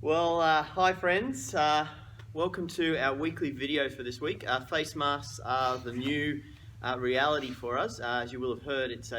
Hi friends. Welcome to our weekly video for this week. Face masks are the new reality for us. As you will have heard, it's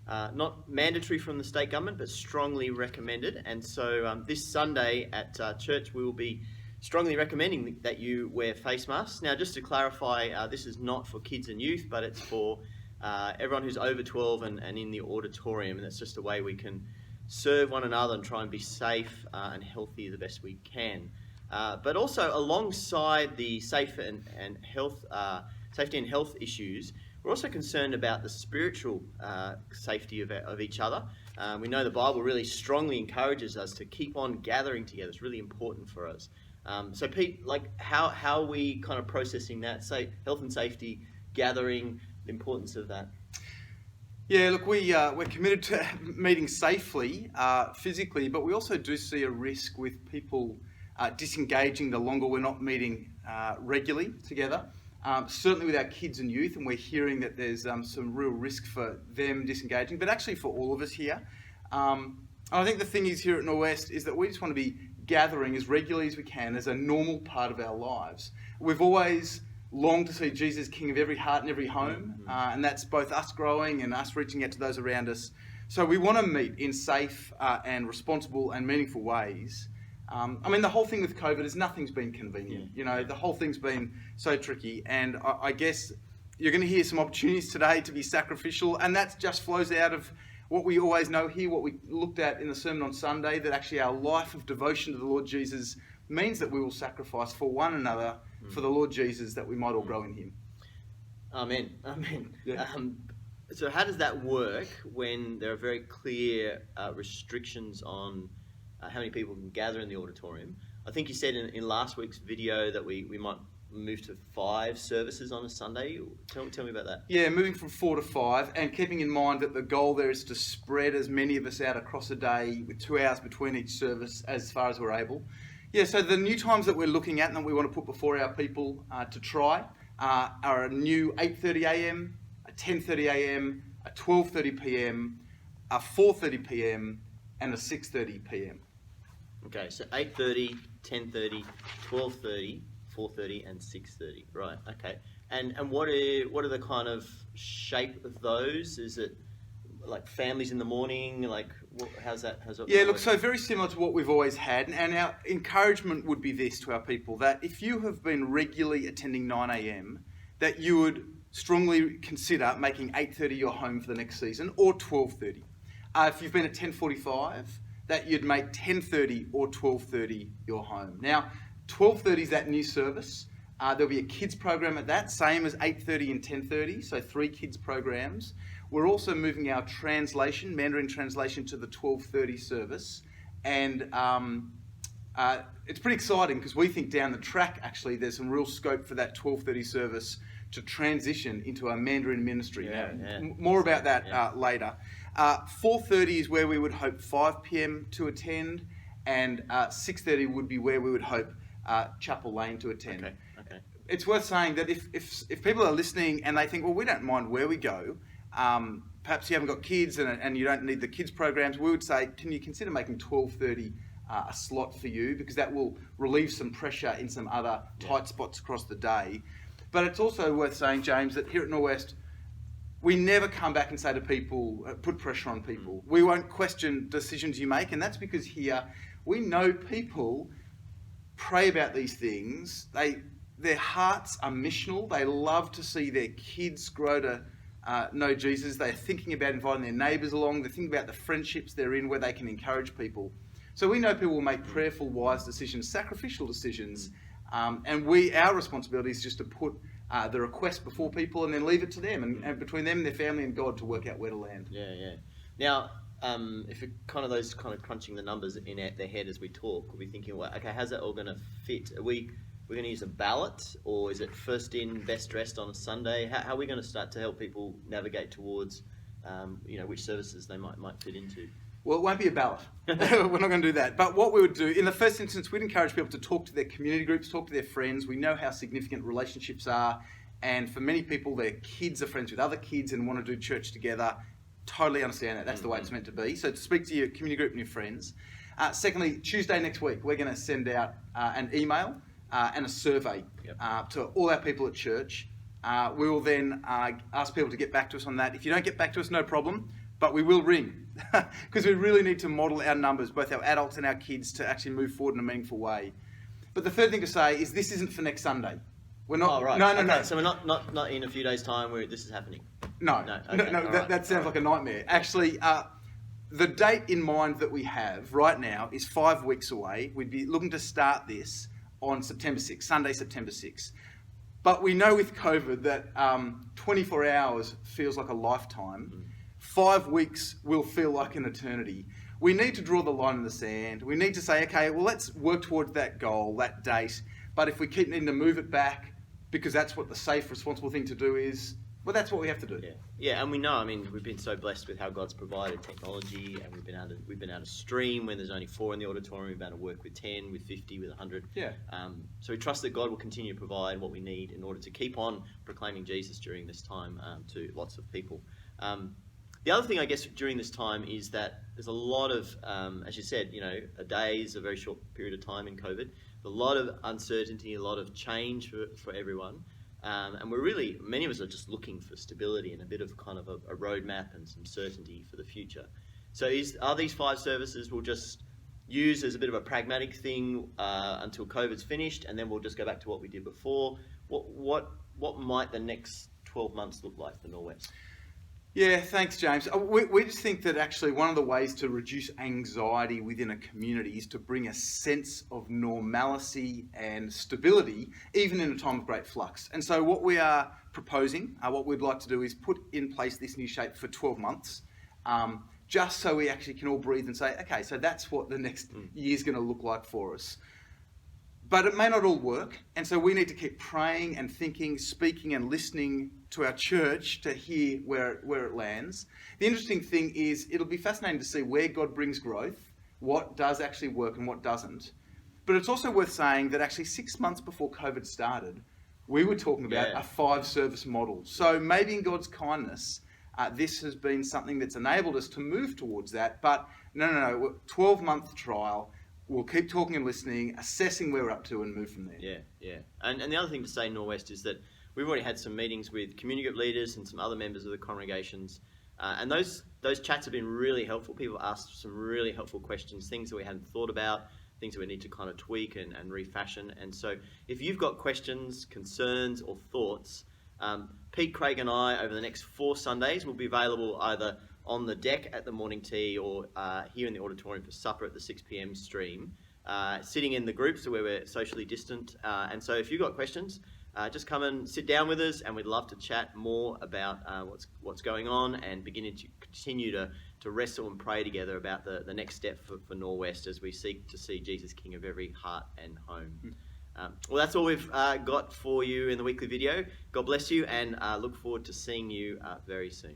not mandatory from the state government, but strongly recommended. And so this Sunday at church, we will be strongly recommending that you wear face masks. Now, just to clarify, this is not for kids and youth, but it's for everyone who's over 12 and in the auditorium. And it's just a way we can serve one another and try and be safe and healthy the best we can. But also alongside the safety and health issues, we're also concerned about the spiritual safety of each other. We know the Bible really strongly encourages us to keep on gathering together. It's really important for us. So Pete, how are we kind of processing that? Say health and safety, gathering, the importance of that. Yeah, look, we're committed to meeting safely, physically, but we also do see a risk with people disengaging the longer we're not meeting regularly together. Certainly with our kids and youth, and we're hearing that there's some real risk for them disengaging, but actually for all of us here. And I think the thing is here at Norwest is that we just want to be gathering as regularly as we can as a normal part of our lives. We've always long to see Jesus King of every heart and every home, and that's both us growing and us reaching out to those around us. So we want to meet in safe and responsible and meaningful ways. The whole thing with COVID is nothing's been convenient. The whole thing's been so tricky, and I guess you're going to hear some opportunities today to be sacrificial, and that just flows out of what we always know here, what we looked at in the sermon on Sunday, that actually our life of devotion to the Lord Jesus means that we will sacrifice for one another, for the Lord Jesus, that we might all grow in him. Amen. Yeah. So how does that work when there are very clear restrictions on how many people can gather in the auditorium? I think you said in last week's video that we might move to 5 services on a Sunday. Tell me about that. Yeah, moving from 4 to 5, and keeping in mind that the goal there is to spread as many of us out across a day with 2 hours between each service as far as we're able. Yeah, so the new times that we're looking at and that we want to put before our people to try are a new 8:30am, a 10:30am, a 12:30pm, a 4:30pm, and a 6:30pm. Okay, so 8:30, 10:30, 12:30, 4:30, and 6:30. Right. Okay. And what are the kind of shape of those? Is it like families in the morning? How's that? Yeah, look, so very similar to what we've always had, and our encouragement would be this to our people, that if you have been regularly attending 9am, that you would strongly consider making 8:30 your home for the next season, or 12:30. If you've been at 10:45, that you'd make 10:30 or 12:30 your home. Now, 12:30 is that new service. There'll be a kids program at that, same as 8:30 and 10:30, so 3 kids programs. We're also moving our Mandarin translation, to the 12:30 service. And it's pretty exciting because we think down the track, actually, there's some real scope for that 12:30 service to transition into a Mandarin ministry. More about that later. 4:30 is where we would hope 5pm to attend, and 6:30 would be where we would hope Chapel Lane to attend. Okay. It's worth saying that if people are listening and they think, well, we don't mind where we go, perhaps you haven't got kids and you don't need the kids programs, we would say, can you consider making 12:30 a slot for you, because that will relieve some pressure in some other tight spots across the day. But it's also worth saying, James, that here at Norwest, we never come back and say to people, put pressure on people. We won't question decisions you make, and that's because here we know people pray about these things. Their hearts are missional. They love to see their kids grow to know Jesus. They're thinking about inviting their neighbours along. They're thinking about the friendships they're in where they can encourage people. So we know people will make prayerful, wise decisions, sacrificial decisions, and our responsibility is just to put the request before people and then leave it to them, and between them and their family and God to work out where to land. Yeah. Now, if it those crunching the numbers in their head as we talk, we'll be thinking, well, okay, how's that all going to fit? We're going to use a ballot, or is it first in, best dressed on a Sunday? How are we going to start to help people navigate towards, which services they might fit into? Well, it won't be a ballot. We're not going to do that. But what we would do, in the first instance, we'd encourage people to talk to their community groups, talk to their friends. We know how significant relationships are. And for many people, their kids are friends with other kids and want to do church together. Totally understand that. That's the way it's meant to be. So to speak to your community group and your friends. Secondly, Tuesday next week, we're going to send out an email and a survey to all our people at church. We will then ask people to get back to us on that. If you don't get back to us, no problem, but we will ring because we really need to model our numbers, both our adults and our kids, to actually move forward in a meaningful way. But the third thing to say is this isn't for next Sunday. We're not. Oh, right. No. So we're not in a few days' time where this is happening. No. Okay. That sounds like a nightmare. Actually, the date in mind that we have right now is 5 weeks away. We'd be looking to start this on September 6th, Sunday, September 6th. But we know with COVID that 24 hours feels like a lifetime. 5 weeks will feel like an eternity. We need to draw the line in the sand. We need to say, okay, well, let's work towards that goal, that date. But if we keep needing to move it back because that's what the safe, responsible thing to do is, well, that's what we have to do. Yeah, and we know. I mean, we've been so blessed with how God's provided technology, and we've been able to stream when there's only 4 in the auditorium. We've been able to work with 10, with 50, with 100. Yeah. So we trust that God will continue to provide what we need in order to keep on proclaiming Jesus during this time to lots of people. The other thing, I guess, during this time is that there's a lot of, as you said, a day is a very short period of time in COVID. A lot of uncertainty, a lot of change for everyone. And many of us are just looking for stability and a bit of kind of a roadmap and some certainty for the future. So are these 5 services we'll just use as a bit of a pragmatic thing until COVID's finished, and then we'll just go back to what we did before? What might the next 12 months look like for Norwest? Yeah, thanks, James. We just think that actually one of the ways to reduce anxiety within a community is to bring a sense of normalcy and stability, even in a time of great flux. And so what we are proposing, what we'd like to do is put in place this new shape for 12 months, just so we actually can all breathe and say, okay, so that's what the next year's going to look like for us. But it may not all work, and so we need to keep praying and thinking, speaking and listening to our church to hear where it lands. The interesting thing is it'll be fascinating to see where God brings growth, what does actually work and what doesn't. But it's also worth saying that actually 6 months before COVID started, we were talking about a 5-service model. So maybe in God's kindness, this has been something that's enabled us to move towards that. But no, 12-month trial. We'll keep talking and listening, assessing where we're up to, and move from there. Yeah. And the other thing to say in Norwest is that we've already had some meetings with community group leaders and some other members of the congregations, and those chats have been really helpful. People asked some really helpful questions, things that we hadn't thought about, things that we need to kind of tweak and refashion. And so if you've got questions, concerns, or thoughts, Pete, Craig, and I over the next 4 Sundays will be available either on the deck at the morning tea or here in the auditorium for supper at the 6 p.m. stream, sitting in the groups where we're socially distant. And so if you've got questions, just come and sit down with us, and we'd love to chat more about what's going on and beginning to continue to wrestle and pray together about the next step for Norwest as we seek to see Jesus King of every heart and home. Well, that's all we've got for you in the weekly video. God bless you, and look forward to seeing you very soon.